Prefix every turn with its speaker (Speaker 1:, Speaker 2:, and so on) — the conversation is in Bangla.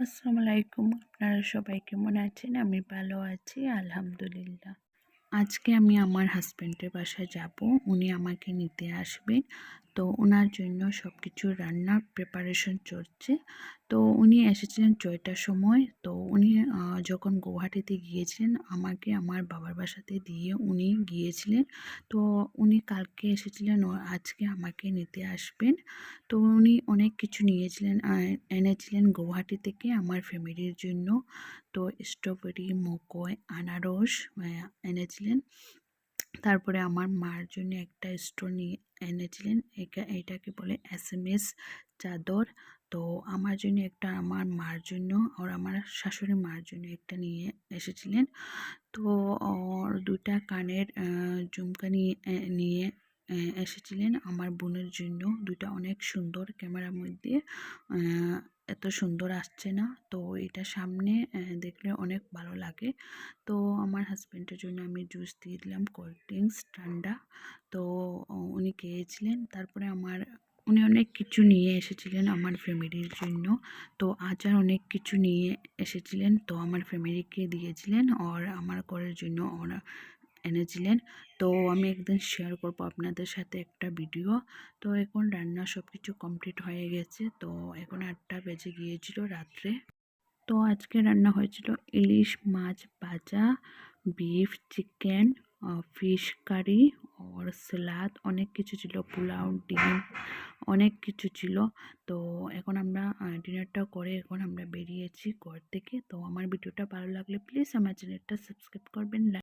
Speaker 1: আসসালামু আলাইকুম। আপনারা সবাই কেমন আছেন? আমি ভালো আছি আলহামদুলিল্লাহ। আজকে আমি আমার হাসব্যান্ডের বাসায় যাব। উনি আমাকে নিতে আসবেন। তো ওনার জন্য সব কিছু রান্নার প্রিপারেশন চলছে। তো উনি এসেছিলেন ৬টার সময়। তো উনি যখন গুয়াহাটিতে গিয়েছিলেন আমাকে আমার বাবার বাসাতে দিয়ে উনি গিয়েছিলেন। তো উনি কালকে এসেছিলেন ও আজকে আমাকে নিতে আসবেন। তো উনি অনেক কিছু এনেছিলেন গুয়াহাটি থেকে আমার ফ্যামিলির জন্য। তো স্ট্রবেরি, মকই, আনারস এনেছিলেন। তারপরে আমার মার জন্য একটা স্টোন নিয়ে এনেছিলেন। এটাকে বলে এসএমএস চাদর। তো আমার জন্য একটা, আমার মার জন্য আর আমার শাশুড়ি মার জন্য একটা নিয়ে এসেছিলেন। তো দুটা কানের ঝুমকা নিয়ে এসেছিলেন আমার বোনের জন্য। দুটা অনেক সুন্দর, ক্যামেরার মধ্যে এত সুন্দর আসছে না। তো এটা সামনে দেখলে অনেক ভালো লাগে। তো আমার হাজব্যান্ডের জন্য আমি জুস দিয়ে দিলাম, কোল্ড ড্রিঙ্কস ঠান্ডা। তো উনি খেয়েছিলেন। তারপরে উনি অনেক কিছু নিয়ে এসেছিলেন আমার ফ্যামিলির জন্য। তো আচার অনেক কিছু নিয়ে এসেছিলেন। তো আমার ফ্যামিলিকে দিয়েছিলেন আর আমার ঘরের জন্য ওরা এনেছিলেন। তো আমি একদিন শেয়ার করবো আপনাদের সাথে একটা ভিডিও। তো এখন রান্না সব কিছু কমপ্লিট হয়ে গেছে। তো এখন 8টা বেজে গিয়েছিল রাত্রে। তো আজকে রান্না হয়েছিল ইলিশ মাছ ভাজা, বিফ, চিকেন, ফিশ কারি আর সালাদ, অনেক কিছু ছিল, পোলাও, ডিম, অনেক কিছু ছিল। তো এখন আমরা ডিনারটা করে এখন আমরা বেরিয়েছি ঘর থেকে। তো আমার ভিডিওটা ভালো লাগলে প্লিজ আমার চ্যানেলটা সাবস্ক্রাইব করবেন।